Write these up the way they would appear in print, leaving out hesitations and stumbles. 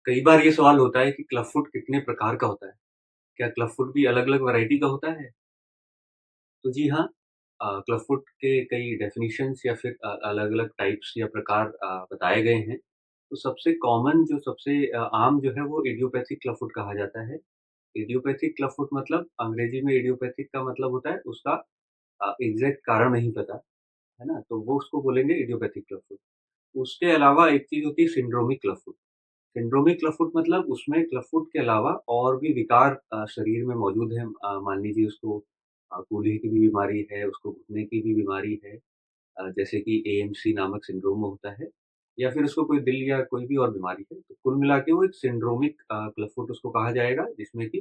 कई बार ये सवाल होता है कि क्लब फुट कितने प्रकार का होता है? क्या क्लब फुट भी अलग-अलग वैरायटी का होता है? तो जी हाँ, क्लब फुट के कई डेफिनिशंस या फिर अलग-अलग टाइप्स या प्रकार बताए गए हैं। तो सबसे कॉमन जो सबसे आम जो है वो इडियोपैथिक क्लब फुट कहा जाता है। इडियोपैथिक क्लब फुट मतलब अंग्रेजी में इडियोपैथिक का मतलब होता है उसका एग्ज़ैक्ट कारण नहीं पता, है ना? तो वो उसको बोलेंगे इडियोपैथिक क्लब फुट। उसके अलावा एक चीज़ होती है syndromic club foot. Syndromic club foot मतलब उसमें क्लब फुट के अलावा और भी विकार शरीर में मौजूद हैं। मान लीजिए उसको कूल्हे की भी बीमारी है, उसको घुटने की भी बीमारी है, जैसे कि एएमसी नामक सिंड्रोम होता है या फिर उसको कोई दिल या कोई भी और बीमारी है। तो कुल मिला के वो एक सिंड्रोमिक क्लब फुट उसको कहा जाएगा, जिसमें कि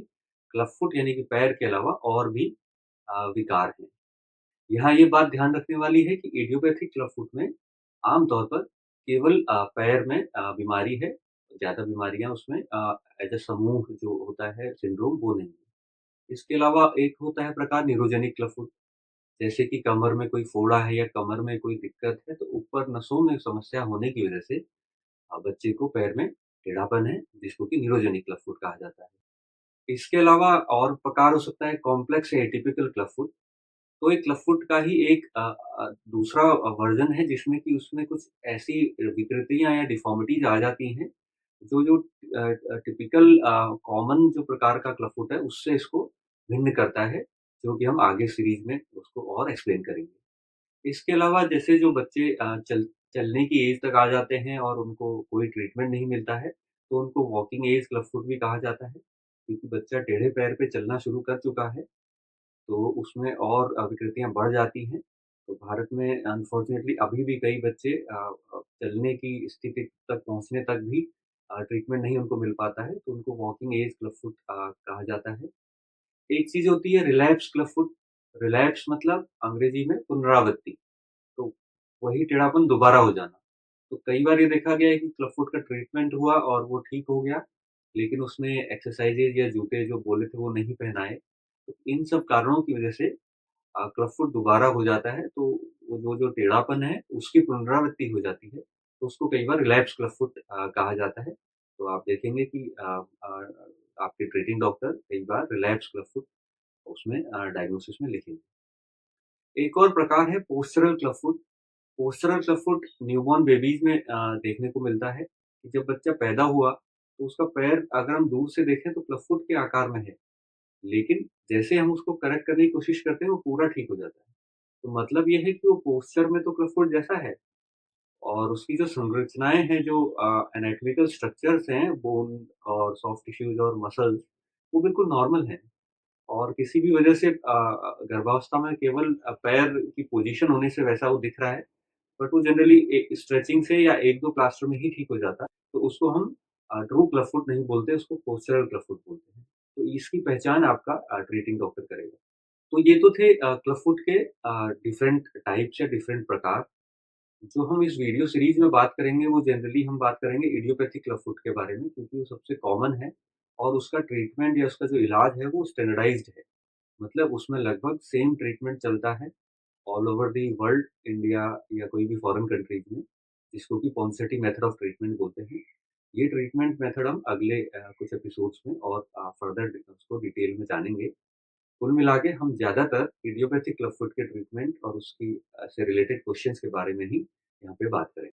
क्लब फुट यानी कि पैर के अलावा और भी विकार हैं। यहाँ ये बात ध्यान रखने वाली है कि इडियोपैथिक क्लब फुट में आम तौर पर केवल पैर में बीमारी है, ज़्यादा बीमारियाँ उसमें एज़ अ समूह जो होता है सिंड्रोम वो नहीं है। इसके अलावा एक होता है प्रकार न्यूरोजेनिक क्लब फुट, जैसे कि कमर में कोई फोड़ा है या कमर में कोई दिक्कत है, तो ऊपर नसों में समस्या होने की वजह से बच्चे को पैर में टेढ़ापन है, जिसको कि न्यूरोजेनिक क्लब फुट कहा जाता है। इसके अलावा और प्रकार हो सकता है कॉम्प्लेक्स या एटिपिकल क्लब फुट। तो एक क्लब फुट का ही एक दूसरा वर्ज़न है जिसमें कि उसमें कुछ ऐसी विकृतियाँ या डिफ़ॉर्मिटीज़ आ जाती हैं, जो टिपिकल कॉमन जो प्रकार का क्लब फुट है उससे इसको भिन्न करता है, जो कि हम आगे सीरीज़ में उसको और एक्सप्लेन करेंगे। इसके अलावा जैसे जो बच्चे चलने की एज तक आ जाते हैं और उनको कोई ट्रीटमेंट नहीं मिलता है, तो उनको वॉकिंग एज क्लब फुट भी कहा जाता है, क्योंकि बच्चा टेढ़े पैर पे चलना शुरू कर चुका है। तो उसमें और विकृतियाँ बढ़ जाती हैं। तो भारत में अनफॉर्चुनेटली अभी भी कई बच्चे चलने की स्थिति तक पहुँचने तक भी ट्रीटमेंट नहीं उनको मिल पाता है, तो उनको वॉकिंग एज क्लब फुट कहा जाता है। एक चीज़ होती है रिलैप्स क्लब फुट, रिलैप्स मतलब अंग्रेजी में पुनरावृत्ति, तो वही टेढ़ापन दोबारा हो जाना। तो कई बार ये देखा गया है कि क्लब फुट का ट्रीटमेंट हुआ और वो ठीक हो गया, लेकिन उसने एक्सरसाइज़ेज़ या जूते जो बोले थे वो नहीं पहनाए। तो इन सब कारणों की वजह से क्लब फुट दोबारा हो जाता है, तो वो जो टेढ़ापन है, उसकी पुनरावृत्ति हो जाती है, तो उसको कई बार रिलैप्स क्लब फुट कहा जाता है। तो आप देखेंगे कि आपके ट्रीटिंग डॉक्टर कई बार रिलैप्स क्लब फुट उसमें डायग्नोसिस में लिखेंगे। एक और प्रकार है postural club foot. Postural club foot newborn babies में देखने को मिलता है कि जब बच्चा पैदा हुआ, तो उसका पैर अगर हम दूर से देखें तो क्लब फुट के आकार में है, लेकिन जैसे हम उसको करेक्ट करने की कोशिश करते हैं, वो पूरा ठीक हो जाता है। तो मतलब ये है कि वो पोस्चर में तो क्लब फुट जैसा है और उसकी जो संरचनाएँ हैं, जो एनाटॉमिकल स्ट्रक्चर्स हैं, बोन और सॉफ्ट टिश्यूज़ और मसल्स, वो बिल्कुल नॉर्मल हैं और किसी भी वजह से गर्भावस्था में केवल पैर की पोज़ीशन होने से वैसा वो दिख रहा है, बट वो जनरली स्ट्रेचिंग से या 1-2 प्लास्टर में ही ठीक हो जाता है। तो उसको हम ट्रू क्लब फुट नहीं बोलते, उसको पोस्चरल क्लब फुट बोलते हैं। तो इसकी पहचान आपका ट्रीटिंग डॉक्टर करेगा। तो ये तो थे क्लब फुट के डिफरेंट टाइप्स या डिफरेंट प्रकार। जो हम इस वीडियो सीरीज़ में बात करेंगे, वो जनरली हम बात करेंगे इडियोपैथिक क्लब फुट के बारे में, क्योंकि वो सबसे कॉमन है और उसका ट्रीटमेंट या उसका जो इलाज है, वो स्टैंडर्डाइज़्ड है। मतलब उसमें लगभग सेम ट्रीटमेंट चलता है all over the world, India या कोई भी फॉरेन कंट्रीज़ में, जिसको कि पॉन्सेटी मेथड ऑफ ट्रीटमेंट बोलते हैं। ये ट्रीटमेंट मेथड हम अगले कुछ एपिसोड्स में और फर्दर उसको डिटेल में जानेंगे। कुल मिला के हम ज़्यादातर इडियोपैथिक क्लब फुट के ट्रीटमेंट और उसकी से रिलेटेड क्वेश्चंस के बारे में ही यहाँ पे बात करेंगे।